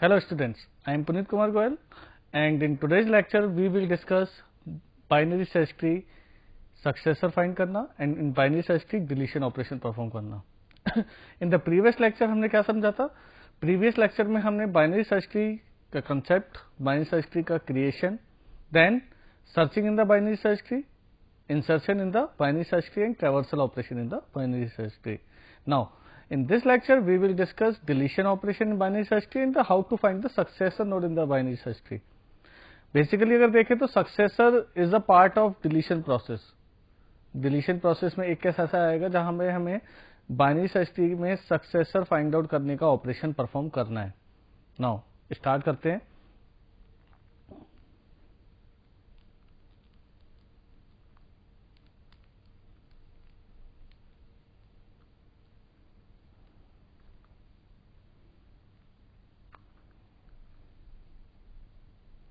Hello students, I am Puneet Kumar Goyal and in today's lecture we will discuss binary search tree successor find करना and in binary search tree deletion operation perform करना. In the previous lecture हमने क्या समझा था? Previous lecture में हमने binary search tree का concept, binary search tree का creation, then searching in the binary search tree, insertion in the binary search tree and traversal operation in the binary search tree. Now in this lecture we will discuss deletion operation in binary search tree and how to find the successor node in the binary search tree. Basically अगर देखें तो successor is a part of deletion process. Deletion process में एक case ऐसा आएगा जहां हमें binary search tree में successor find out करने का ऑपरेशन परफॉर्म करना है. Now स्टार्ट करते हैं.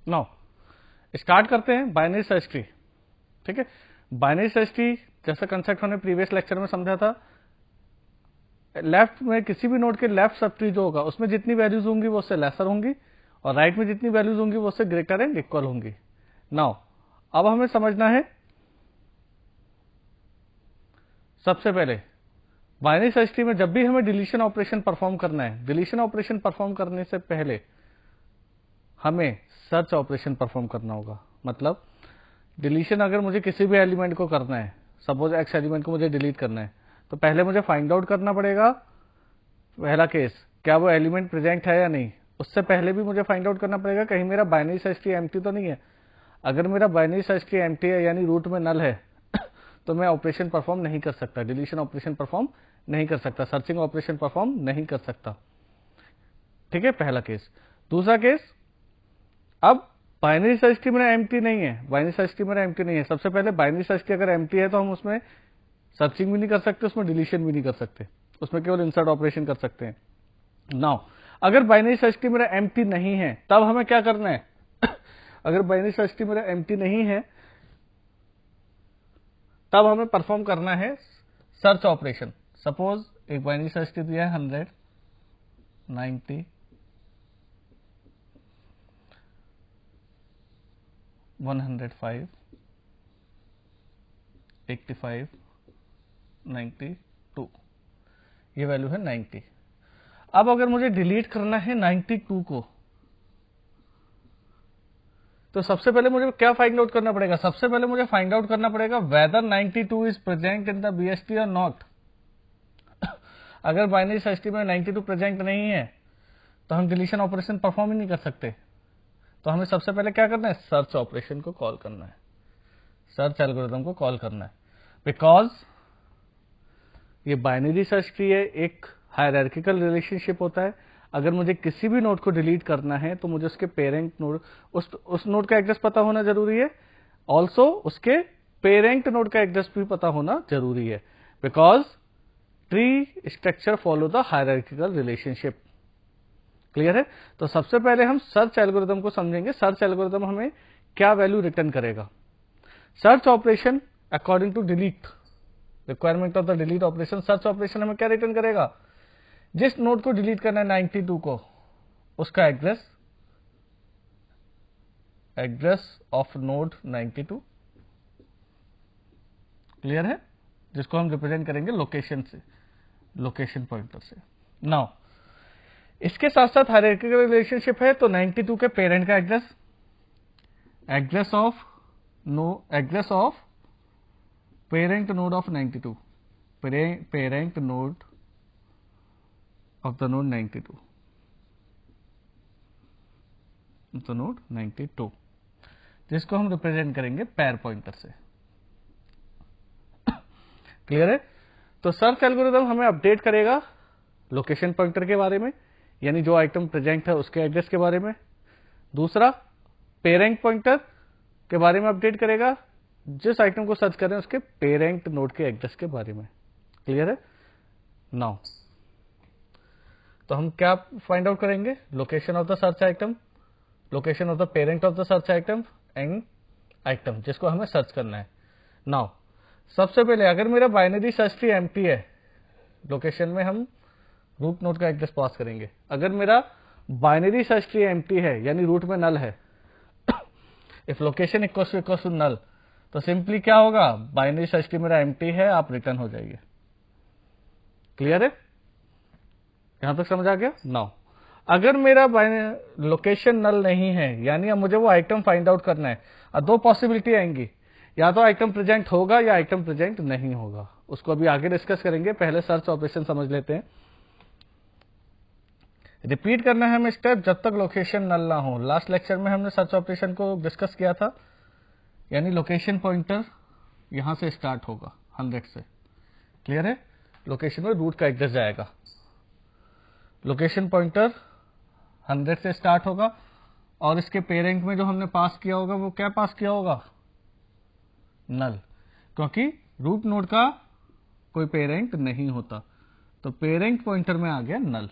नाउ स्टार्ट करते हैं बाइनरी सर्च ट्री. ठीक है, बाइनरी सर्च ट्री जैसा कंसेप्ट हमने प्रीवियस लेक्चर में समझा था. लेफ्ट में किसी भी नोड के लेफ्ट सब ट्री जो होगा उसमें जितनी वैल्यूज होंगी वो उससे लेसर होंगी और राइट में जितनी वैल्यूज होंगी वो उससे ग्रेटर एंड इक्वल होंगी. नाउ अब हमें समझना है सबसे पहले बाइनरी सर्च ट्री में जब भी हमें डिलीशन ऑपरेशन परफॉर्म करना है, डिलीशन ऑपरेशन परफॉर्म करने से पहले हमें सर्च ऑपरेशन परफॉर्म करना होगा. मतलब डिलीशन अगर मुझे किसी भी एलिमेंट को करना है, सपोज एक्स एलिमेंट को मुझे डिलीट करना है, तो पहले मुझे फाइंड आउट करना पड़ेगा पहला केस क्या वो एलिमेंट प्रेजेंट है या नहीं. उससे पहले भी मुझे फाइंड आउट करना पड़ेगा कहीं मेरा बाइनरी सर्च ट्री एम्प्टी तो नहीं है. अगर मेरा बाइनरी सर्च ट्री एम्प्टी है यानी रूट में नल है तो मैं ऑपरेशन परफॉर्म नहीं कर सकता, डिलीशन ऑपरेशन परफॉर्म नहीं कर सकता, सर्चिंग ऑपरेशन परफॉर्म नहीं कर सकता. ठीक है, पहला केस. दूसरा केस, अब बाइनरी सर्च ट्री मेरा एम्प्टी नहीं है, बाइनरी सर्च ट्री मेरा एम्प्टी नहीं है. सबसे पहले बाइनरी सर्च ट्री अगर एम्प्टी है तो हम उसमें सर्चिंग भी नहीं कर सकते, उसमें डिलीशन भी नहीं कर सकते, उसमें केवल इंसर्ट ऑपरेशन कर सकते हैं. नाउ अगर बाइनरी सर्च ट्री मेरा एम्प्टी नहीं है तब हमें क्या करना है अगर बाइनरी सर्च ट्री मेरा एम्प्टी नहीं है तब हमें परफॉर्म करना है सर्च ऑपरेशन. सपोज एक बाइनरी सर्च ट्री दिया है 100, 90, 105, 85, 92, ये वैल्यू है 90. अब अगर मुझे डिलीट करना है 92 को तो सबसे पहले मुझे क्या फाइंड आउट करना पड़ेगा? सबसे पहले मुझे फाइंड आउट करना पड़ेगा whether 92 is present in the BST और नॉट. अगर बाइनरी सर्च ट्री में 92 प्रेजेंट नहीं है तो हम डिलीशन ऑपरेशन परफॉर्म ही नहीं कर सकते. तो हमें सबसे पहले क्या करना है? सर्च ऑपरेशन को कॉल करना है, सर्च एल्गोरिथम को कॉल करना है. बिकॉज ये बाइनरी सर्च ट्री है, एक हायरार्किकल रिलेशनशिप होता है. अगर मुझे किसी भी नोड को डिलीट करना है तो मुझे उसके पेरेंट नोड, उस नोड का एड्रेस पता होना जरूरी है. ऑल्सो उसके पेरेंट नोड का एड्रेस भी पता होना जरूरी है. Because tree structure follow the hierarchical relationship. Clear है? तो सबसे पहले हम सर्च एल्गोरिथम को समझेंगे. सर्च एल्गोरिथम हमें क्या वैल्यू रिटर्न करेगा? Search operation according to delete requirement of the delete operation, search operation हमें क्या रिटर्न करेगा? जिस नोड को डिलीट करना है 92 को, उसका एड्रेस ऑफ नोड 92. क्लियर है? जिसको हम रिप्रेजेंट करेंगे लोकेशन से, लोकेशन पॉइंटर से. नाउ इसके साथ साथ हायरार्किकल रिलेशनशिप है तो 92 के पेरेंट का address of parent node of 92, parent node of the node 92, the node 92, जिसको हम रिप्रेजेंट करेंगे पैर पॉइंटर से. क्लियर है? तो सर्च एल्गोरिथम हमें अपडेट करेगा लोकेशन पॉइंटर के बारे में, यानी जो आइटम प्रेजेंट है उसके एड्रेस के बारे में. दूसरा, पेरेंट पॉइंटर के बारे में अपडेट करेगा, जिस आइटम को सर्च कर रहे हैं उसके पेरेंट नोड के एड्रेस के बारे में. क्लियर है? नाउ तो हम क्या फाइंड आउट करेंगे? Location of the search item, location of the parent of the search item and item जिसको हमें सर्च करना है. नाउ सबसे पहले अगर मेरा बाइनरी सर्च ट्री एम्प्टी है, लोकेशन में हम रूट नोड का एड्रेस पास करेंगे. अगर मेरा बाइनरी सर्च ट्री एम्प्टी है यानी रूट में नल है, if location equal to null, तो सिंपली क्या होगा, बाइनरी सर्च ट्री मेरा एम्प्टी है, आप रिटर्न हो जाएंगे। क्लियर है, यहां तक समझ आ गया। नाउ अगर मेरा लोकेशन नल नहीं है, यानी अब मुझे वो आइटम फाइंड आउट करना है, और दो पॉसिबिलिटी आएंगी, या तो आइटम प्रेजेंट होगा या आइटम प्रेजेंट नहीं होगा। उसको अभी आगे डिस्कस करेंगे, पहले सर्च ऑपरेशन समझ लेते हैं। रिपीट करना है हमें स्टेप जब तक लोकेशन नल ना हो। लास्ट लेक्चर में हमने सर्च ऑपरेशन को डिस्कस किया था, यानी लोकेशन पॉइंटर यहां से स्टार्ट होगा 100 से। क्लियर है, लोकेशन में रूट का एड्रेस जाएगा, लोकेशन पॉइंटर 100 से स्टार्ट होगा, और इसके पेरेंट में जो हमने पास किया होगा वो क्या पास किया होगा, नल, क्योंकि रूट नोड का कोई पेरेंट नहीं होता, तो पेरेंट पॉइंटर में आ गया नल।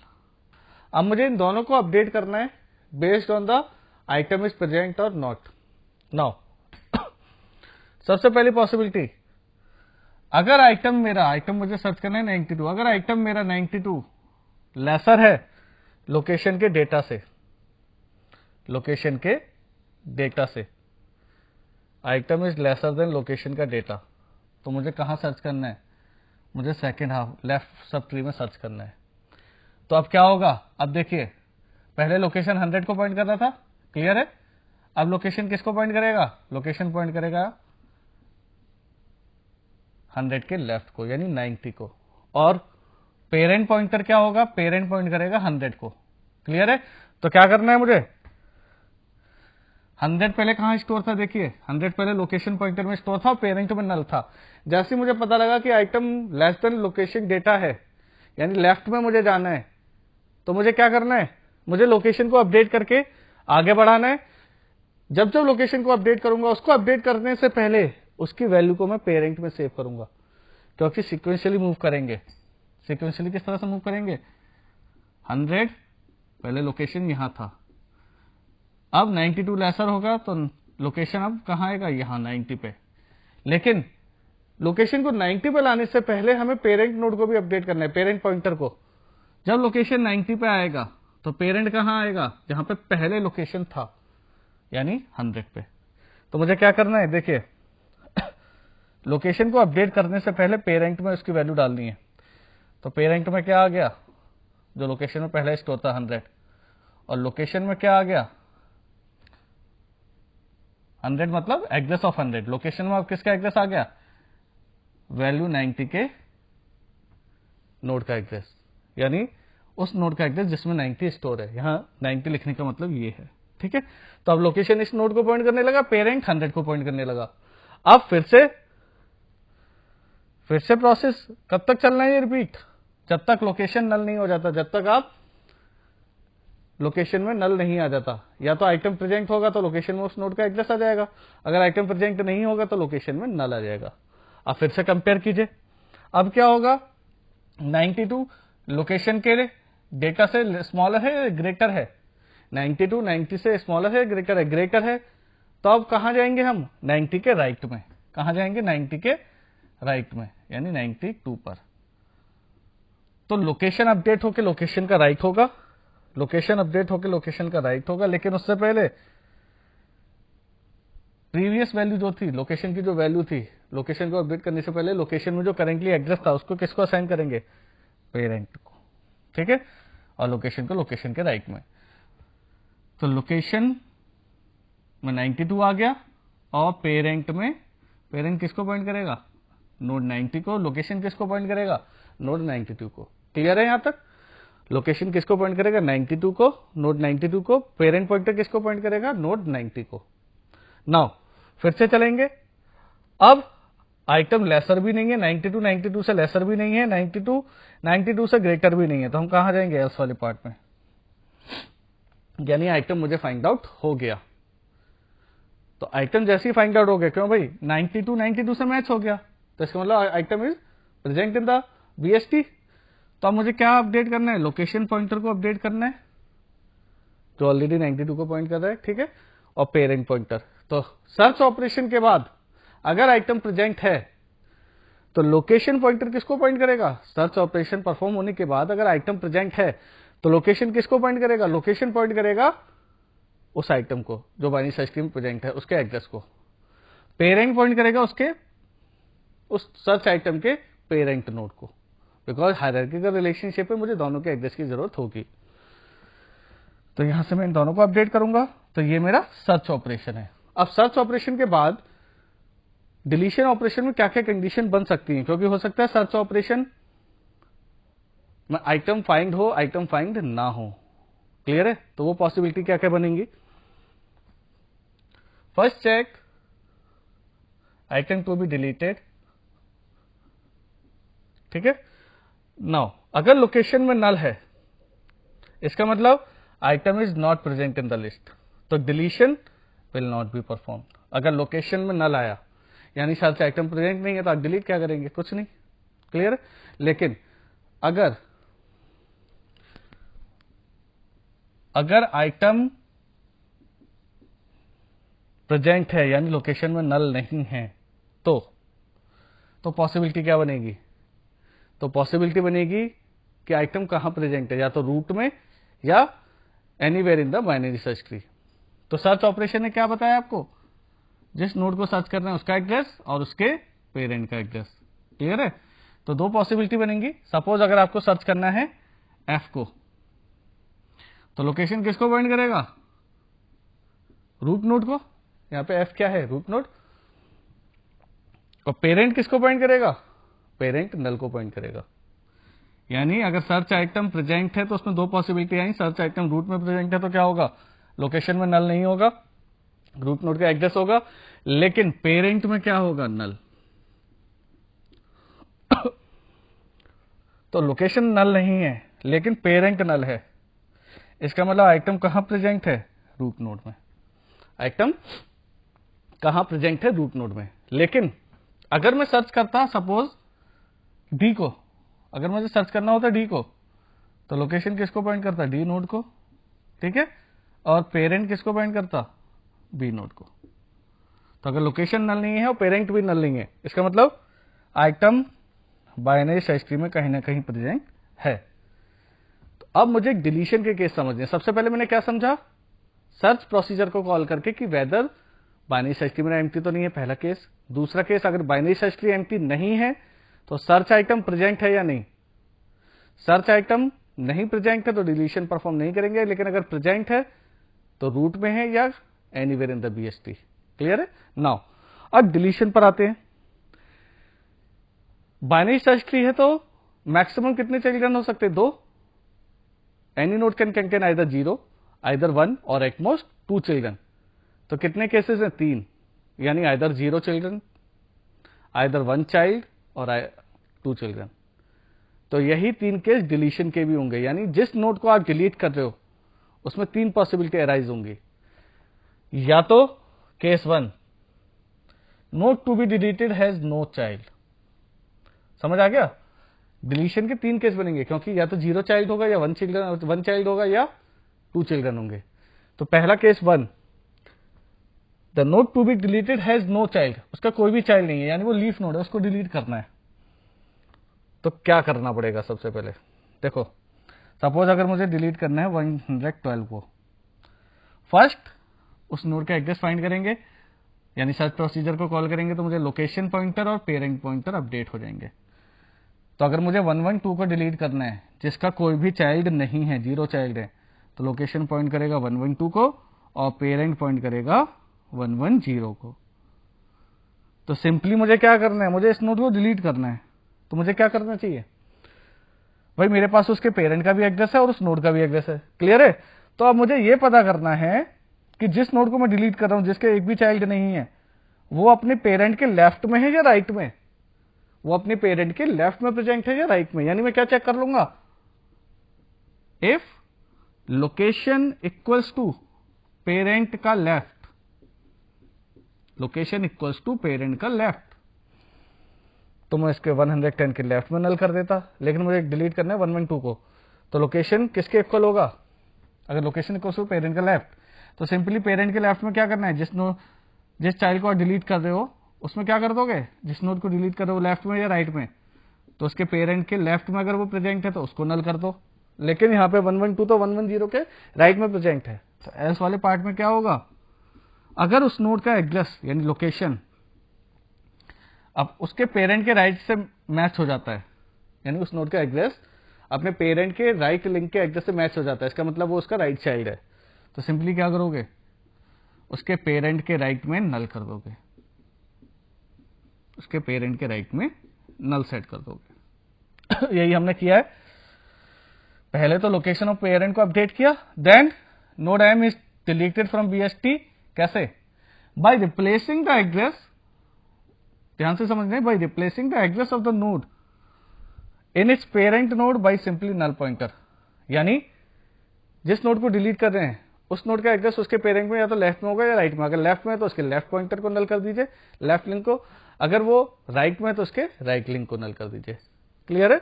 अब मुझे इन दोनों को अपडेट करना है based on the item is present और नॉट। नाउ सबसे पहली पॉसिबिलिटी, अगर आइटम मुझे सर्च करना है 92, अगर आइटम मेरा 92 लेसर है लोकेशन के डेटा से, item is lesser than location का डेटा, तो मुझे कहां सर्च करना है, मुझे second half left sub tree में सर्च करना है। तो अब क्या होगा, अब देखिए पहले लोकेशन 100 को पॉइंट कर रहा था, क्लियर है, अब लोकेशन किसको पॉइंट करेगा, लोकेशन पॉइंट करेगा 100 के लेफ्ट को यानी 90 को, और पेरेंट पॉइंटर क्या होगा, पेरेंट पॉइंट करेगा 100 को। क्लियर है, तो क्या करना है मुझे, 100 पहले कहां स्टोर था, देखिए 100 पहले लोकेशन पॉइंटर में स्टोर था, पेरेंट में नल था। जैसे मुझे पता लगा कि item less than location data है, यानी लेफ्ट में मुझे जाना है, तो मुझे क्या करना है, मुझे लोकेशन को अपडेट करके आगे बढ़ाना है। जब जब लोकेशन को अपडेट करूंगा, उसको अपडेट करने से पहले उसकी वैल्यू को मैं पेरेंट में सेव करूंगा, क्योंकि सिक्वेंशियली मूव करेंगे। सिक्वेंशियली किस तरह से मूव करेंगे, 100 पहले लोकेशन यहां था, अब 92 लेसर होगा तो लोकेशन अब कहां आएगा, यहां 90 पे। लेकिन लोकेशन को 90 पे लाने से पहले हमें पेरेंट नोड को भी अपडेट करना है, पेरेंट पॉइंटर को। जब लोकेशन 90 पे आएगा तो पेरेंट कहां आएगा, जहां पे पहले लोकेशन था, यानी 100 पे। तो मुझे क्या करना है, देखिए लोकेशन को अपडेट करने से पहले पेरेंट में उसकी वैल्यू डालनी है। तो पेरेंट में क्या आ गया, जो लोकेशन में पहले स्टोर था 100, और लोकेशन में क्या आ गया 100, मतलब एड्रेस ऑफ 100। लोकेशन में अब किसका एड्रेस आ गया, वैल्यू 90 के नोड का एड्रेस, यानी उस नोड का एड्रेस जिसमें 90 स्टोर है। यहां 90 लिखने का मतलब ये है, ठीक है। तो अब लोकेशन इस नोड को पॉइंट करने लगा, पेरेंट 100 को पॉइंट करने लगा। अब फिर से प्रोसेस कब तक चलना है, ये रिपीट, जब तक लोकेशन नल नहीं हो जाता, जब तक आप लोकेशन में नल नहीं आ जाता। या तो आइटम प्रेजेंट होगा तो लोकेशन में उस नोड का एड्रेस आ जाएगा, अगर आइटम प्रेजेंट नहीं होगा तो लोकेशन में नल आ जाएगा। अब फिर से कंपेयर कीजिए, अब क्या होगा, 92 लोकेशन के डेटा से स्मॉलर है ग्रेटर है, 92 90 से स्मॉलर है ग्रेटर है, ग्रेटर है, तो अब कहां जाएंगे हम, 90 के राइट में। कहां जाएंगे, 90 के राइट में, यानी 92 पर। तो लोकेशन अपडेट होकर लोकेशन का राइट होगा, लोकेशन अपडेट होकर लोकेशन का राइट होगा, लेकिन उससे पहले प्रीवियस वैल्यू जो थी, लोकेशन की जो वैल्यू थी, लोकेशन को अपडेट करने से पहले लोकेशन में जो करेंटली एड्रेस था उसको किसको असाइन करेंगे, पेरेंट को, ठीक है, और लोकेशन को लोकेशन के राइट में। तो लोकेशन में 92 आ गया, और पेरेंट में, पेरेंट किसको पॉइंट करेगा, नोड 90 को, लोकेशन किसको पॉइंट करेगा, नोड 92 को। क्लियर है यहां तक, लोकेशन किसको पॉइंट करेगा, 92 को, नोड 92 को, पेरेंट पॉइंटर किसको पॉइंट करेगा, नोड 90 को। नाउ फिर से चलेंगे, अब आइटम लेसर भी नहीं है, 92 से लेसर भी नहीं है, 92 से ग्रेटर भी नहीं है, तो हम कहां जाएंगे, एल्स वाले पार्ट में, यानी आइटम मुझे फाइंड आउट हो गया। तो आइटम जैसे ही फाइंड आउट हो गया, क्यों भाई 92 से मैच हो गया, तो इसका मतलब item is present in the BST. तो अब मुझे क्या अपडेट करना है, लोकेशन पॉइंटर को अपडेट करना है, जो ऑलरेडी 92 को पॉइंट कर रहा है, ठीक है, और पेरेंट पॉइंटर। तो सर्च ऑपरेशन के बाद अगर आइटम प्रेजेंट है तो लोकेशन पॉइंटर किसको पॉइंट करेगा, सर्च ऑपरेशन परफॉर्म होने के बाद अगर आइटम प्रेजेंट है तो लोकेशन किसको पॉइंट करेगा? लोकेशन पॉइंट करेगा उस आइटम को जो बाइनरी सर्च ट्री में प्रेजेंट है, उसके एड्रेस को। पेरेंट पॉइंट करेगा उसके उस सर्च आइटम के पेरेंट नोड को, बिकॉज हायरार्किकल रिलेशनशिप में मुझे दोनों के एड्रेस की जरूरत होगी। तो यहां से मैं इन दोनों को अपडेट करूंगा। तो ये मेरा सर्च ऑपरेशन है। अब सर्च ऑपरेशन के बाद डिलीशन ऑपरेशन में क्या क्या कंडीशन बन सकती हैं, क्योंकि हो सकता है सर्च ऑपरेशन में आइटम फाइंड हो, आइटम फाइंड ना हो। क्लियर है? तो वो पॉसिबिलिटी क्या क्या बनेंगी? First check item to be deleted. ठीक है। नाउ अगर लोकेशन में नल है, इसका मतलब item is not present in the list, तो deletion will not be perform. अगर लोकेशन में नल आया यानी सर्च आइटम प्रेजेंट नहीं है, तो आप डिलीट क्या करेंगे? कुछ नहीं। क्लियर है? लेकिन अगर आइटम प्रेजेंट है यानी लोकेशन में नल नहीं है, तो पॉसिबिलिटी क्या बनेगी? तो पॉसिबिलिटी बनेगी कि आइटम कहां प्रेजेंट है, या तो रूट में या anywhere in the binary search tree. तो सर्च ऑपरेशन ने क्या बताया आपको? जिस नोड को सर्च करना है उसका एड्रेस और उसके पेरेंट का एड्रेस। क्लियर है? तो दो पॉसिबिलिटी बनेंगी। सपोज अगर आपको सर्च करना है एफ को, तो लोकेशन किसको पॉइंट करेगा? रूट नोड को। यहां पे एफ क्या है? Root node. और पेरेंट किसको पॉइंट करेगा? पेरेंट नल को पॉइंट करेगा। यानी अगर सर्च आइटम प्रेजेंट है तो उसमें दो पॉसिबिलिटी आई। सर्च आइटम रूट में प्रेजेंट है तो क्या होगा? लोकेशन में नल नहीं होगा, रूट नोड का एड्रेस होगा। लेकिन पेरेंट में क्या होगा? नल। तो लोकेशन नल नहीं है लेकिन पेरेंट नल है। इसका मतलब आइटम कहां प्रेजेंट है? रूट नोड में। आइटम कहां प्रेजेंट है? रूट नोड में। लेकिन अगर मैं सर्च करता सपोज डी को, अगर मुझे सर्च करना होता डी को, तो लोकेशन किसको पॉइंट करता? डी नोड को। ठीक है। और पेरेंट किसको पॉइंट करता? बी नोड को। तो अगर लोकेशन नल नहीं है और पेरेंट भी नल नहीं है, इसका मतलब आइटम बाइनरी सर्च ट्री में कहीं ना कहीं प्रेजेंट है। तो अब मुझे डिलीशन के केस समझने। सबसे पहले मैंने क्या समझा? सर्च प्रोसीजर को कॉल करके कि वेदर बाइनरी सर्च ट्री में एम्प्टी तो नहीं है, पहला केस। दूसरा केस, अगर बाइनरी सर्च ट्री एम्प्टी नहीं है तो सर्च आइटम प्रेजेंट है या नहीं। सर्च आइटम नहीं प्रेजेंट है तो डिलीशन परफॉर्म नहीं करेंगे, लेकिन अगर प्रेजेंट है तो रूट में है या anywhere in the BST. Clear है? नाउ अब डिलीशन पर आते हैं। बाइनरी सर्च ट्री है तो मैक्सिमम कितने चिल्ड्रन हो सकते हैं? दो। Any node can contain either 0, either 1 और एट मोस्ट 2 चिल्ड्रन। तो कितने केसेस हैं? 3। यानी आइदर 0 चिल्ड्रन, आइदर 1 चाइल्ड और 2 चिल्ड्रन। तो यही 3 केस डिलीशन के भी होंगे। यानी जिस नोड को आप डिलीट कर रहे हो उसमें 3 पॉसिबिलिटी अराइज होंगी। या तो case 1, node to be deleted has no child. समझ आ गया? डिलीशन के 3 केस बनेंगे, क्योंकि या तो 0 चाइल्ड होगा या 1 चाइल्ड होगा या 2 चिल्ड्रन होंगे। तो पहला case 1, the node to be deleted has no child, उसका कोई भी चाइल्ड नहीं है, यानी वो लीफ नोड है, उसको डिलीट करना है। तो क्या करना पड़ेगा? सबसे पहले देखो, सपोज अगर मुझे डिलीट करना है 112 को, फर्स्ट उस नोड का एड्रेस फाइंड करेंगे, यानी सर्च प्रोसीजर को कॉल करेंगे, तो मुझे लोकेशन पॉइंटर और पेरेंट पॉइंटर अपडेट हो जाएंगे। तो अगर मुझे 112 को डिलीट करना है जिसका कोई भी चाइल्ड नहीं है, 0 चाइल्ड है, तो लोकेशन पॉइंट करेगा 112 को और पेरेंट पॉइंट करेगा 110 को। तो सिंपली मुझे क्या करना है? मुझे इस नोड को डिलीट करना है। तो मुझे क्या करना चाहिए? भाई मेरे पास उसके पेरेंट का भी एड्रेस है और उस नोड का भी एड्रेस है। क्लियर है? तो अब मुझे यह पता करना है कि जिस नोड को मैं डिलीट कर रहा हूं, जिसके एक भी चाइल्ड नहीं है, वो अपने पेरेंट के लेफ्ट में है या राइट में? वो अपने पेरेंट के लेफ्ट में प्रेजेंट है या राइट में? यानी मैं क्या चेक कर लूंगा? If location equals to parent का left, location equals to parent का लेफ्ट, तो मैं इसके 110 के लेफ्ट में नल कर देता। लेकिन मुझे डिलीट करना है 112 को, तो लोकेशन किसके इक्वल होगा? अगर लोकेशन इक्वल्स टू पेरेंट का लेफ्ट, तो सिंपली पेरेंट के लेफ्ट में क्या करना है? जिस चाइल्ड को आप डिलीट कर रहे हो उसमें क्या कर दोगे? जिस नोड को डिलीट कर रहे हो लेफ्ट में या राइट में, तो उसके पेरेंट के लेफ्ट में अगर वो प्रेजेंट है तो उसको नल कर दो। लेकिन यहाँ पे 112 तो 110 के राइट में प्रेजेंट है। तो एल्स वाले पार्ट में क्या होगा, अगर उस नोड का एड्रेस यानी लोकेशन अब उसके पेरेंट के राइट से मैच हो जाता है, यानी उस नोड का एड्रेस अपने पेरेंट के राइट लिंक के एड्रेस से मैच हो जाता है, इसका मतलब वो उसका राइट चाइल्ड है। तो सिंपली क्या करोगे, उसके पेरेंट के राइट में नल कर दोगे, उसके पेरेंट के राइट में नल सेट कर दोगे। यही हमने किया है। पहले तो लोकेशन ऑफ पेरेंट को अपडेट किया, then node M is deleted from BST. कैसे, बाय रिप्लेसिंग द एड्रेस, ध्यान से समझ लें, by replacing the address of the node in its parent node by simply null pointer. यानी जिस नोड को डिलीट कर रहे हैं उस नोड का एड्रेस उसके पेरेंट में या तो लेफ्ट में होगा या राइट में। अगर लेफ्ट में है तो उसके लेफ्ट पॉइंटर को नल कर दीजिए, लेफ्ट लिंक को। अगर वो राइट में है तो उसके राइट लिंक को नल कर दीजिए। क्लियर है,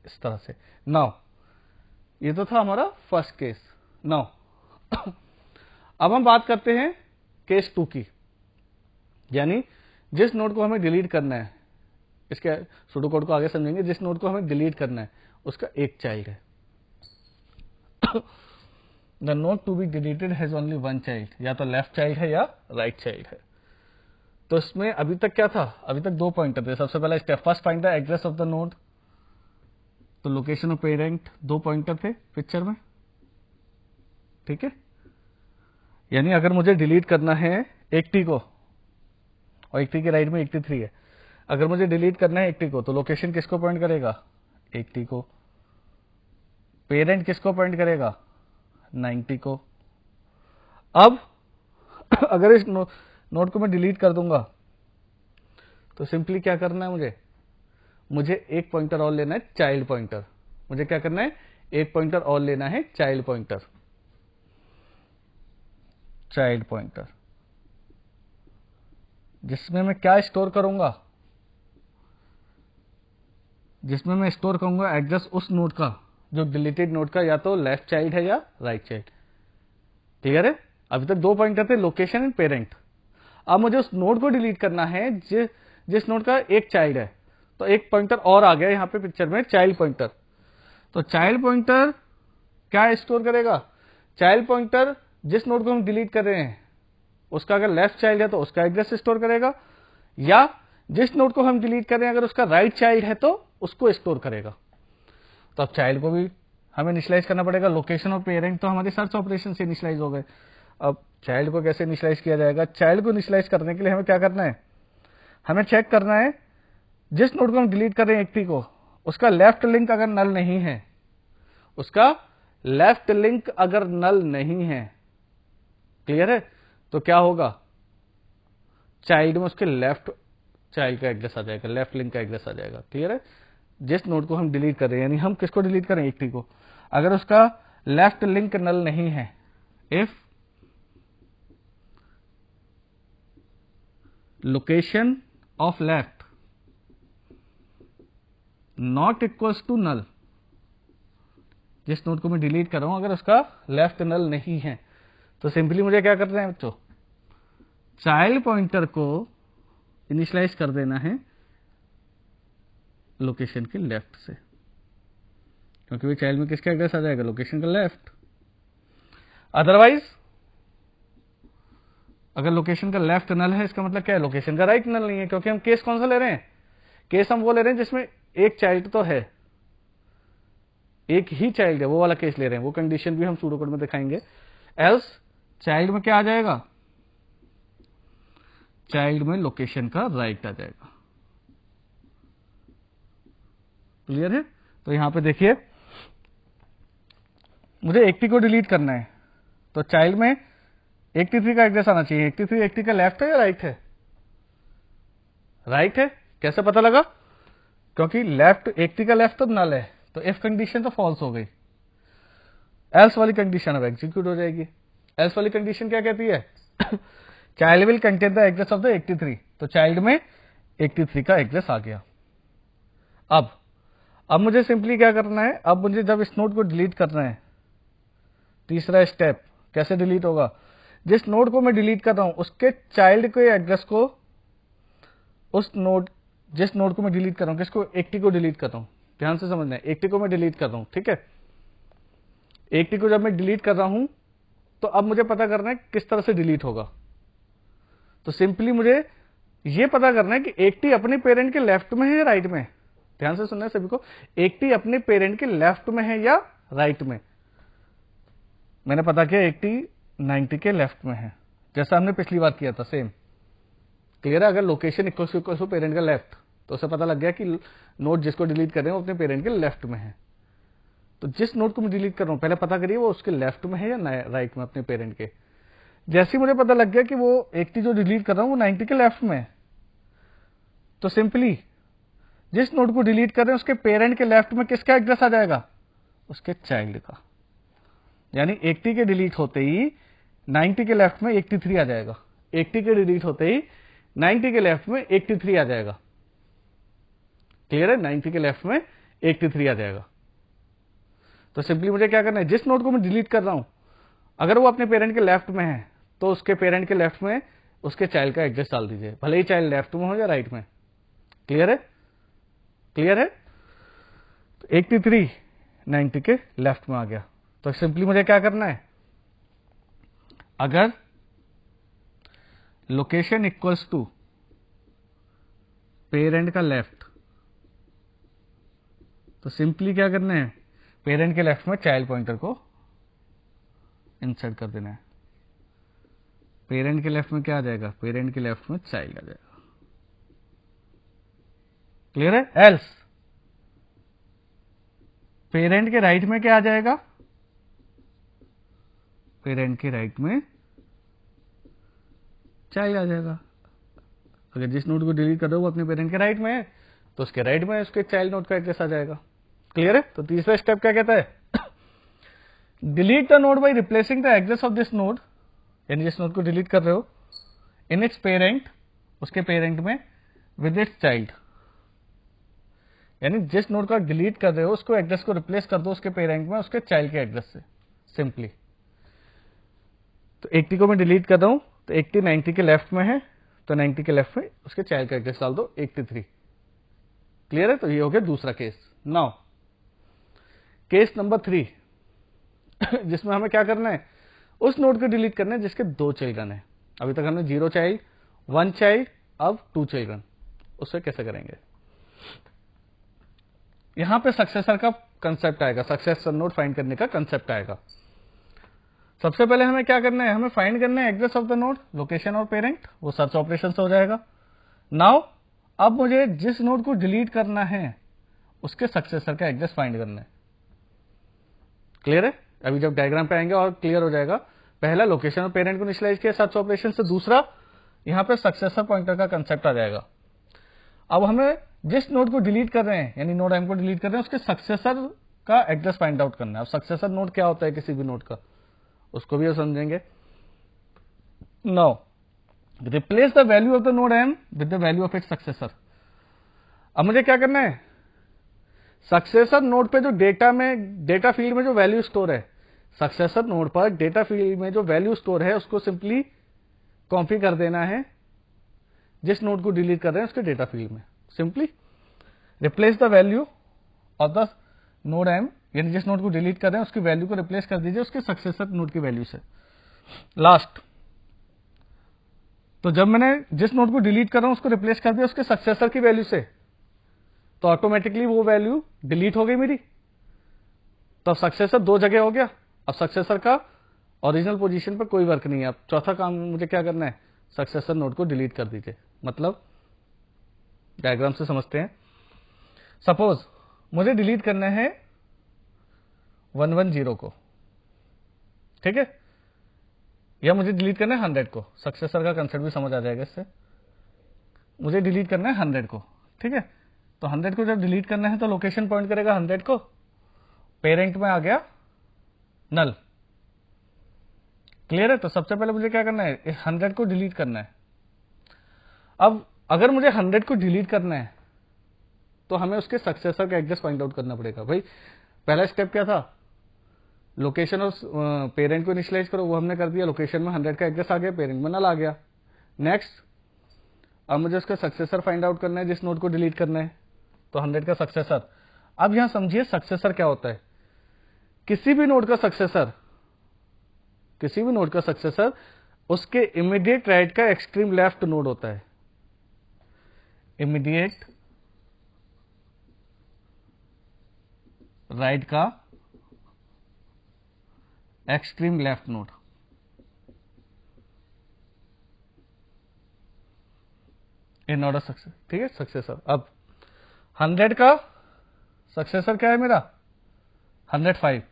इस तरह से। नाउ ये तो था हमारा फर्स्ट केस। नाउ अब हम बात करते हैं केस 2 की, यानी जिस नोड को हमें डिलीट करना है, इसके सूडो कोड को आगे समझेंगे। जिस नोड को हमें डिलीट करना है उसका एक चाइल्ड है। The node to be deleted has only one child, या तो लेफ्ट चाइल्ड है या राइट चाइल्ड है। तो इसमें अभी तक क्या था, अभी तक 2 पॉइंटर थे। सबसे पहला step, first find the address of the node. तो लोकेशन ऑफ पेरेंट 2 पॉइंटर थे पिक्चर में, ठीक है। यानी अगर मुझे डिलीट करना है 80 को, और 80 के राइट में 83 है, अगर मुझे डिलीट करना है 80 को तो लोकेशन किसको पॉइंट करेगा, 80 को। पेरेंट किसको पॉइंट करेगा, 90 को। अब अगर इस नोड को मैं डिलीट कर दूंगा तो सिंपली क्या करना है, मुझे एक पॉइंटर और लेना है, चाइल्ड पॉइंटर। मुझे क्या करना है, एक पॉइंटर और लेना है, चाइल्ड पॉइंटर। चाइल्ड पॉइंटर जिसमें मैं क्या स्टोर करूंगा, जिसमें मैं स्टोर करूंगा एड्रेस उस नोड का जो डिलीटेड नोड का या तो लेफ्ट चाइल्ड है या राइट चाइल्ड। क्लियर है। अभी तक 2 पॉइंटर थे, लोकेशन एंड पेरेंट। अब मुझे उस नोड को डिलीट करना है जिस नोड का एक चाइल्ड है। तो एक पॉइंटर और आ गया यहां पे पिक्चर में, चाइल्ड पॉइंटर। तो चाइल्ड पॉइंटर क्या स्टोर करेगा, चाइल्ड पॉइंटर जिस नोड को हम डिलीट कर रहे हैं उसका अगर लेफ्ट चाइल्ड है तो उसका एड्रेस स्टोर करेगा, या जिस नोड को हम डिलीट कर रहे हैं अगर उसका राइट चाइल्ड है तो उसको स्टोर करेगा। तो अब चाइल्ड को भी हमें इनिशियलाइज करना पड़ेगा। लोकेशन और पेरेंट तो हमारे सर्च ऑपरेशन से इनिशियलाइज हो गए। अब चाइल्ड को कैसे इनिशियलाइज किया जाएगा, चाइल्ड को इनिशियलाइज करने के लिए हमें क्या करना है, हमें चेक करना है जिस नोड को हम डिलीट कर रहे हैं 80 को, उसका लेफ्ट लिंक अगर नल नहीं है, उसका लेफ्ट लिंक अगर नल नहीं है, क्लियर है, तो क्या होगा, चाइल्ड में उसके लेफ्ट चाइल्ड का एड्रेस आ जाएगा, लेफ्ट लिंक का एड्रेस आ जाएगा। क्लियर है। जिस नोड को हम डिलीट कर रहे हैं, यानी हम किसको डिलीट करें, 80 को, अगर उसका लेफ्ट लिंक नल नहीं है, if location of left not equals to null, जिस नोड को मैं डिलीट कर रहा हूं अगर उसका लेफ्ट नल नहीं है, तो सिंपली मुझे क्या करना है बच्चों, चाइल्ड पॉइंटर को इनिशियलाइज कर देना है लोकेशन के लेफ्ट से, क्योंकि वो चाइल्ड में किसका एड्रेस आ जाएगा, लोकेशन का लेफ्ट। अदरवाइज अगर लोकेशन का लेफ्ट नल है, इसका मतलब क्या है, लोकेशन का राइट नल नहीं है। क्योंकि हम केस कौन सा ले रहे हैं, केस हम वो ले रहे हैं जिसमें एक चाइल्ड तो है, एक ही चाइल्ड है, वो वाला केस ले रहे हैं। वो कंडीशन भी हम सूडो कोड में दिखाएंगे। एल्स चाइल्ड में क्या आ जाएगा, चाइल्ड में लोकेशन का राइट आ जाएगा। क्लियर है। तो यहां पे देखिए, मुझे 80 को डिलीट करना है, तो चाइल्ड में 83 का एड्रेस आना चाहिए। 83 80 का लेफ्ट है या राइट है, राइट है। कैसे पता लगा, क्योंकि लेफ्ट 80 का लेफ्ट तो नल है, तो इफ कंडीशन तो फॉल्स हो गई। एल्स वाली कंडीशन अब एग्जीक्यूट हो जाएगी। एल्स वाली कंडीशन क्या कहती है, child will contain the address of the 83, तो चाइल्ड में 83 का एड्रेस आ गया। अब मुझे सिंपली क्या करना है, अब मुझे जब इस नोड को डिलीट करना है, तीसरा स्टेप कैसे डिलीट होगा, जिस नोड को मैं डिलीट कर रहा हूं उसके चाइल्ड के एड्रेस को, उस नोड जिस नोड को मैं डिलीट कर रहा हूं, किसको, 80 को डिलीट कर रहा हूं, ध्यान से समझना है, 80 को मैं डिलीट कर रहा हूं, ठीक है। 80 को जब मैं डिलीट कर रहा हूं तो अब मुझे पता करना है किस तरह से डिलीट होगा। तो सिंपली मुझे ये पता करना है कि 80 अपने पेरेंट के लेफ्ट में है या राइट में। ध्यान से सुनना है सभी को, 80 अपने पेरेंट के लेफ्ट में है या राइट में। मैंने पता किया 80 90 के लेफ्ट में है, जैसा हमने पिछली बार किया था सेम। क्लियर है? अगर लोकेशन इक्वल टू पेरेंट का लेफ्ट, तो उसे पता लग गया कि नोड जिसको डिलीट कर रहे हैं वो अपने पेरेंट के लेफ्ट में है। तो जिस नोड को मैं डिलीट कर रहा हूं पहले पता करिए वो उसके लेफ्ट में है या राइट में अपने पेरेंट के। जैसे ही मुझे पता लग गया कि वो 80 जो डिलीट कर रहा हूं वो 90 के लेफ्ट में है, तो सिंपली जिस नोड को डिलीट कर रहे हैं उसके पेरेंट के लेफ्ट में किसका एड्रेस आ जाएगा? उसके चाइल्ड का। यानी 80 के डिलीट होते ही 90 के लेफ्ट में 83 आ जाएगा। 80 के डिलीट होते ही 90 के लेफ्ट में 83 आ जाएगा। क्लियर है? 90 के लेफ्ट में 83 आ जाएगा। तो सिंपली मुझे क्या करना है, जिस नोड को मैं डिलीट कर रहा हूं अगर वो अपने पेरेंट के लेफ्ट में है तो उसके पेरेंट के लेफ्ट में उसके चाइल्ड का एड्रेस डाल दीजिए, भले ही चाइल्ड लेफ्ट में हो या राइट में। क्लियर है? क्लियर है? तो 83 90 के लेफ्ट में आ गया। तो सिंपली मुझे क्या करना है, अगर लोकेशन इक्वल्स टू पेरेंट का लेफ्ट, तो सिंपली क्या करना है, पेरेंट के लेफ्ट में चाइल्ड पॉइंटर को इंसर्ट कर देना है। पेरेंट के लेफ्ट में क्या आ जाएगा? पेरेंट के लेफ्ट में चाइल्ड आ जाएगा। क्लियर है? एल्स पेरेंट के राइट में क्या आ जाएगा? पेरेंट के राइट में चाइल्ड आ जाएगा। अगर जिस नोड को डिलीट कर रहे हो वो अपने पेरेंट के राइट में है तो उसके राइट में उसके चाइल्ड नोड का एड्रेस आ जाएगा। क्लियर है? तो तीसरा स्टेप क्या कहता है, delete the node bye replacing the address of this node, यानी जिस नोड को डिलीट कर रहे हो इन इट्स पेरेंट, उसके पेरेंट में, विद इट्स चाइल्ड। यानी जिस नोड का डिलीट कर रहे हो उसको एड्रेस को रिप्लेस कर दो उसके पेरेंट में उसके चाइल्ड के एड्रेस से सिंपली। तो 80 को मैं डिलीट कर रहा हूं तो 80 90 के लेफ्ट में है, तो 90 के लेफ्ट में उसके चाइल्ड का एड्रेस डाल दो 83। क्लियर है? तो ये हो गया दूसरा केस। नाउ केस नंबर 3 जिसमें हमें क्या करना है, उस नोड को डिलीट करना है जिसके 2 चिल्ड्रन है। अभी तक हमने 0 चाइल्ड 1 चाइल्ड, अब 2 चिल्ड्रन। उससे कैसे करेंगे, यहां पे सक्सेसर का कंसेप्ट आएगा, सक्सेसर नोड फाइंड करने का कंसेप्ट आएगा। सबसे पहले हमें क्या करना है, हमें फाइंड करना है address of the node, location और पेरेंट, वो सर्च ऑपरेशन से हो जाएगा। नाउ अब मुझे जिस नोड को डिलीट करना है उसके सक्सेसर का एड्रेस फाइंड करना है। क्लियर है? अभी जब डायग्राम पे आएंगे और क्लियर हो जाएगा। पहला लोकेशन और पेरेंट को इनिशियलाइज किया सर्च ऑपरेशन से, दूसरा यहां पे सक्सेसर पॉइंटर का कंसेप्ट आ जाएगा। अब हमें जिस नोड को डिलीट कर रहे हैं यानी नोड एम को डिलीट कर रहे हैं उसके सक्सेसर का एड्रेस फाइंड आउट करना है। अब सक्सेसर नोड क्या होता है किसी भी नोड का, उसको भी समझेंगे। Now replace the value of the node M with the value of its successor. अब मुझे क्या करना है, सक्सेसर नोड पे जो डेटा फील्ड में जो वैल्यू स्टोर है, सक्सेसर नोड पर डेटा फील्ड में जो वैल्यू स्टोर है उसको सिंपली कॉपी कर देना है जिस नोड को डिलीट कर रहे हैं उसके डेटा फील्ड में। Simply replace the value of the node M, यानी जिस नोड को डिलीट कर रहे हैं उसकी वैल्यू को रिप्लेस कर दीजिए उसके सक्सेसर नोड की वैल्यू से। लास्ट, तो जब मैंने जिस नोड को डिलीट कर रहा हूं उसको रिप्लेस कर दिया उसके सक्सेसर की वैल्यू से, तो ऑटोमेटिकली वो वैल्यू डिलीट हो गई मेरी। तो अब सक्सेसर 2 जगह हो गया। अब सक्सेसर का ओरिजिनल पोजीशन पर कोई वर्क नहीं है। अब चौथा काम मुझे क्या करना है, सक्सेसर नोड को डिलीट कर दीजिए। मतलब डायग्राम से समझते हैं। सपोज मुझे डिलीट करना है 110 को, ठीक है, या मुझे डिलीट करना है 100 को। सक्सेसर का कंसेप्ट भी समझ आ जाएगा इससे। मुझे डिलीट करना है 100 को, ठीक है। तो 100 को जब डिलीट करना है तो लोकेशन पॉइंट करेगा 100 को, पेरेंट में आ गया नल। क्लियर है? तो सबसे पहले मुझे क्या करना है, 100 को डिलीट करना है। अब अगर मुझे 100 को डिलीट करना है तो हमें उसके सक्सेसर का एड्रेस फाइंड आउट करना पड़ेगा। भाई पहला स्टेप क्या था, लोकेशन और पेरेंट को इनिशियलाइज करो, वो हमने कर दिया। लोकेशन में 100 का एड्रेस आ गया, पेरेंट में नल आ गया। नेक्स्ट, अब मुझे उसका सक्सेसर फाइंड आउट करना है जिस नोड को डिलीट करना है, तो 100 का सक्सेसर। अब यहां समझिए सक्सेसर क्या होता है। किसी भी नोड का सक्सेसर उसके इमीडिएट राइट का एक्सट्रीम लेफ्ट नोड होता है। इमीडिएट राइट का extreme left node, in order success, ठीक है, सक्सेसर। अब 100 का सक्सेसर क्या है मेरा 105,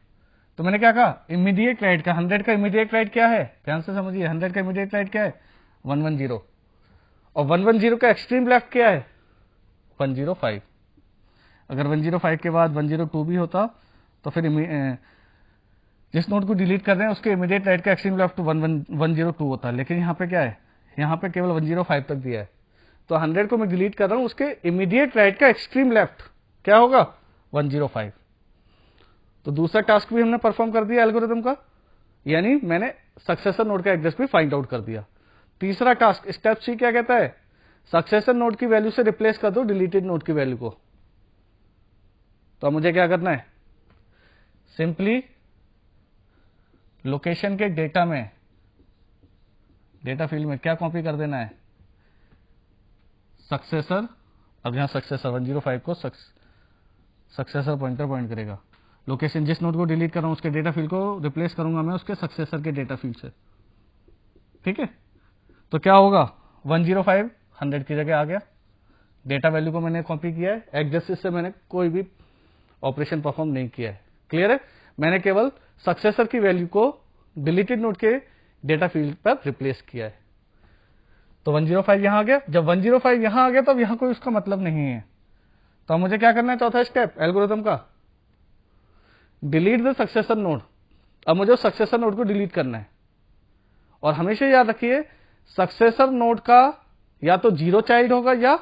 तो मैंने क्या कहा इमीडिएट राइट का, 100 का इमीडिएट राइट क्या है, ध्यान से समझिए, 100 का इमीडिएट राइट क्या है 110, और 110 का एक्सट्रीम लेफ्ट क्या है 105। अगर 105 के बाद 102 भी होता तो फिर जिस नोड को डिलीट कर रहे हैं उसके इमीडिएट राइट का एक्सट्रीम लेफ्ट 102 होता है, लेकिन यहाँ पे क्या है, यहाँ पे केवल 105 तक दिया है, तो 100 को मैं डिलीट कर रहा हूं, उसके इमीडिएट राइट का एक्सट्रीम लेफ्ट क्या होगा 105। तो दूसरा टास्क भी हमने परफॉर्म कर दिया एल्गोरिथम का, यानी मैंने सक्सेसर नोड का एड्रेस भी फाइंड आउट कर दिया। तीसरा टास्क स्टेप सी क्या कहता है, सक्सेसर नोड की वैल्यू से रिप्लेस कर दो डिलीटेड नोड की वैल्यू को। तो मुझे क्या करना है, सिंपली लोकेशन के डेटा में, डेटा फील्ड में क्या कॉपी कर देना है सक्सेसर। अब यहां सक्सेसर 105 को सक्सेसर पॉइंटर पॉइंट करेगा, लोकेशन जिस नोड को डिलीट कर रहा हूं उसके डेटा फील्ड को रिप्लेस करूंगा मैं उसके सक्सेसर के डेटा फील्ड से, ठीक है। तो क्या होगा 105 100 की जगह आ गया, डेटा वैल्यू को मैंने कॉपी किया है, एग्जेसिस से मैंने कोई भी ऑपरेशन परफॉर्म नहीं किया है, क्लियर है। मैंने केवल सक्सेसर की वैल्यू को डिलीटेड नोड के डेटा फील्ड पर रिप्लेस किया है। तो 105 यहां आ गया, जब 105 यहां आ गया तब यहां कोई उसका मतलब नहीं है, तो मुझे क्या करना है, चौथा स्टेप एल्गोरिथम का, डिलीट द सक्सेसर नोड। अब मुझे सक्सेसर नोड को डिलीट करना है, और हमेशा याद रखिए सक्सेसर नोड का या तो 0 चाइल्ड होगा या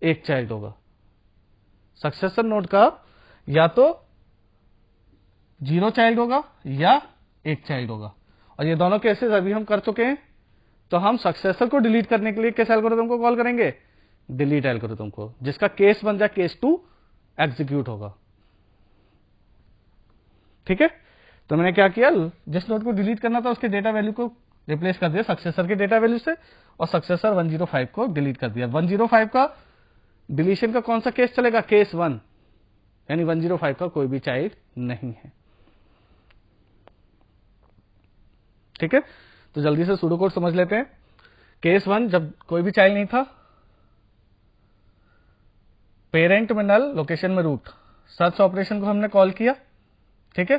1 चाइल्ड होगा, सक्सेसर नोड का या तो 0 चाइल्ड होगा या 1 चाइल्ड होगा, और ये दोनों केसेस अभी हम कर चुके हैं। तो हम सक्सेसर को डिलीट करने के लिए किस एल्गोरिथम को कॉल करेंगे, डिलीट एल्गोरिथम को, जिसका केस 1 या केस 2 एग्जीक्यूट होगा, ठीक है। तो मैंने क्या किया, जिस नोड को डिलीट करना था उसके डेटा वैल्यू को रिप्लेस कर दिया सक्सेसर के डेटा वैल्यू से, और सक्सेसर 105 को डिलीट कर दिया। 105 का डिलीशन का कौन सा केस चलेगा, केस 1, यानी 105 का कोई भी चाइल्ड नहीं है, ठीक है। तो जल्दी से सूडो कोड समझ लेते हैं। केस 1 जब कोई भी चाइल्ड नहीं था, पेरेंट में नल, लोकेशन में रूट, सर्च ऑपरेशन को हमने कॉल किया, ठीक है,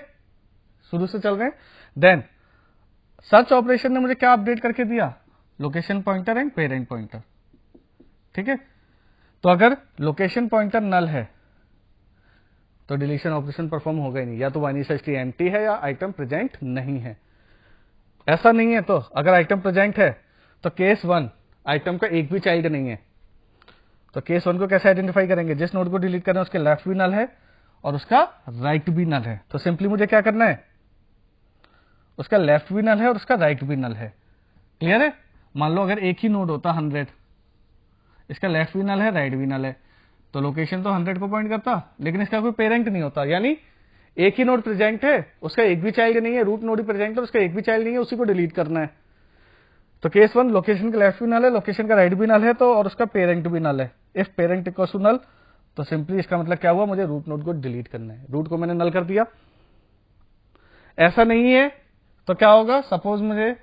शुरू से चल रहे हैं। देन सर्च ऑपरेशन ने मुझे क्या अपडेट करके दिया, location pointer and parent pointer, ठीक है। तो अगर लोकेशन पॉइंटर नल है तो डिलीशन ऑपरेशन परफॉर्म होगा ही नहीं, या तो बाइनरी सर्च ट्री एम्प्टी है या आइटम प्रेजेंट नहीं है। ऐसा नहीं है तो अगर आइटम प्रेजेंट है तो केस 1 आइटम का एक भी चाइल्ड नहीं है, तो केस 1 को कैसे आइडेंटिफाई करेंगे, जिस नोड को डिलीट करना है उसके लेफ्ट भी नल है और उसका राइट भी नल है। तो सिंपली मुझे क्या करना है, उसका लेफ्ट भी नल है और उसका राइट भी नल है, क्लियर है। मान लो अगर एक ही नोड होता 100, इसका लेफ्ट भी नल है राइट भी नल है, तो लोकेशन तो 100 को पॉइंट करता, लेकिन इसका कोई पेरेंट नहीं होता, यानी एक ही नोड प्रेजेंट है, उसका एक भी चाइल्ड नहीं है, रूट नोड ही प्रेजेंट है, उसका एक भी चाइल्ड नहीं है, उसी को डिलीट करना है। तो केस 1 लोकेशन का लेफ्ट भी नल है, लोकेशन का राइट भी नल है, तो और उसका पेरेंट भी नल है। If parent equals to null, तो सिंपली इसका मतलब क्या हुआ, मुझे रूट नोड को डिलीट करना है, रूट को मैंने नल कर दिया। ऐसा नहीं है तो क्या होगा, सपोज मुझे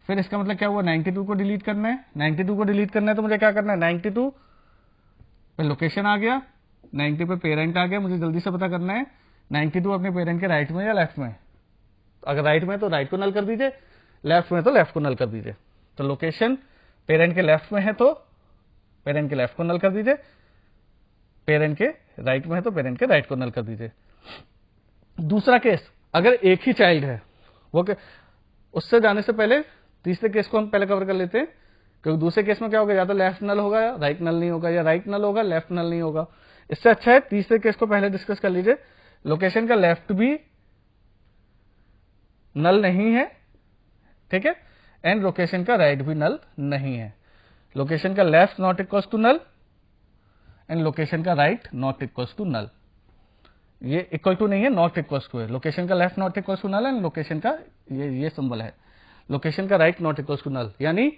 फिर इसका मतलब क्या हुआ, 92 को डिलीट करना है। 92 को डिलीट करना है तो मुझे क्या करना है, 92 पे लोकेशन आ गया, 90 पे पेरेंट आ गया, मुझे जल्दी से पता करना है 92 अपने पेरेंट के राइट में या लेफ्ट में। अगर राइट में तो राइट को नल कर दीजिए, लेफ्ट में तो लेफ्ट को नल कर दीजिए। तो लोकेशन पेरेंट के लेफ्ट में है तो पेरेंट के लेफ्ट को नल कर दीजिए, पेरेंट के राइट में है तो पेरेंट के राइट को नल कर दीजिए। दूसरा केस, अगर एक ही चाइल्ड है, वो उससे जाने से पहले तीसरे केस को हम पहले कवर कर लेते हैं, क्योंकि दूसरे केस में क्या होगा, या तो लेफ्ट नल होगा या राइट नल नहीं होगा, या राइट नल होगा लेफ्ट नल नहीं होगा। इससे अच्छा है तीसरे केस को पहले डिस्कस कर लीजिए। लोकेशन का लेफ्ट भी नल नहीं है, ठीक है, एंड लोकेशन का राइट भी नल नहीं है। लोकेशन का left not equals to null and location का right not equals to null. ये इक्वल टू नहीं है, नॉट इक्वल टू है। लोकेशन का left not equal to null है, लोकेशन का ये सिंबल है। लोकेशन का right not equal to null, यानी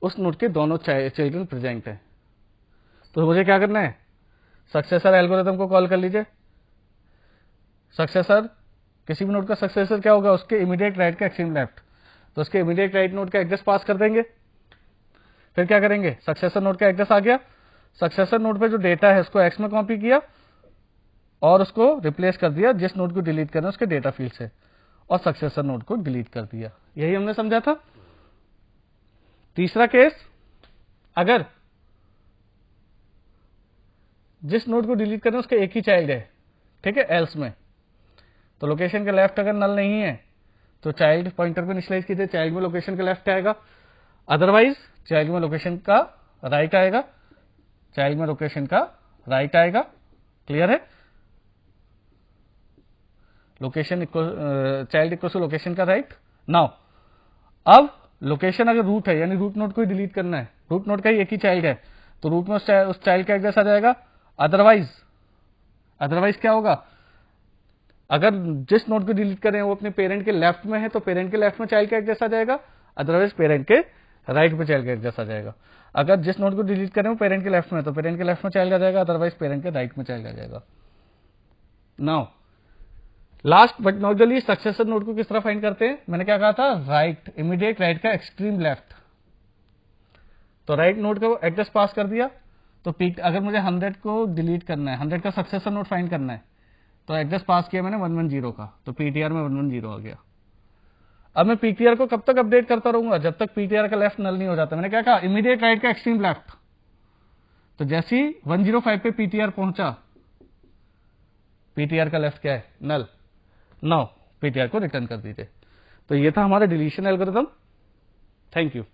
उस नोड के दोनों चिल्ड्रन प्रेजेंट है। तो मुझे क्या करना है, सक्सेसर एल्गोरिथम को कॉल कर लीजिए। सक्सेसर, किसी भी नोड का सक्सेसर क्या होगा, उसके इमीडिएट राइट का एक्सट्रीम लेफ्ट। तो उसके इमीडिएट राइट नोड का एड्रेस पास कर देंगे। फिर क्या करेंगे, सक्सेसर नोड का एड्रेस आ गया, सक्सेसर नोड पे जो डेटा है उसको एक्स में कॉपी किया और उसको रिप्लेस कर दिया जिस नोड को डिलीट करना है उसके डेटा फील्ड से, और सक्सेसर नोड को डिलीट कर दिया। यही हमने समझा था। तीसरा केस, अगर जिस नोड को डिलीट करना है उसके एक ही चाइल्ड है, ठीक है, एल्स में, तो लोकेशन के लेफ्ट अगर नल नहीं है तो चाइल्ड पॉइंटर पे इनिशियलाइज कीजिए, चाइल्ड में लोकेशन का लेफ्ट आएगा, अदरवाइज चाइल्ड में लोकेशन का राइट आएगा, चाइल्ड में लोकेशन का राइट आएगा। क्लियर है, location child equal to location का राइट। नाउ अब लोकेशन अगर रूट है, यानी रूट नोड को ही डिलीट करना है, रूट नोड का ही एक ही चाइल्ड है, तो रूट में उस चाइल्ड का एड्रेस आ जाएगा। अदरवाइज क्या होगा, अगर जिस नोड को डिलीट करें वो अपने पेरेंट के लेफ्ट में है तो पेरेंट के लेफ्ट में चाइल्ड का एड्रेस आ जाएगा, अदरवाइज पेरेंट के राइट में चाइल्ड का एड्रेस आ जाएगा। अगर जिस नोड को डिलीट करें वो पेरेंट के लेफ्ट में है तो पेरेंट के लेफ्ट में चाइल्ड आ जाएगा, अदरवाइज पेरेंट के राइट में चाइल्ड आ जाएगा। Now last but not the least, successor node को किस तरह फाइंड करते हैं, मैंने क्या कहा था, राइट, इमीडिएट राइट का एक्सट्रीम लेफ्ट। तो राइट नोड का एड्रेस पास कर दिया, तो पीक, अगर मुझे 100 को डिलीट करना है, 100 का सक्सेसर नोड फाइंड करना है, तो एड्रेस पास किया मैंने 110 का, तो पीटीआर में 110 आ गया। अब मैं पीटीआर को कब तक अपडेट करता रहूंगा, जब तक पीटीआर का लेफ्ट नल नहीं हो जाता। मैंने क्या कहा, इमीडिएट राइट का एक्सट्रीम लेफ्ट। तो जैसे ही 105 पे पीटीआर पहुंचा, पीटीआर का लेफ्ट क्या है, नल। नाउ पीटीआर को रिटर्न कर दीजिए। तो ये था हमारा डिलीशन एल्गोरिथम। Thank you.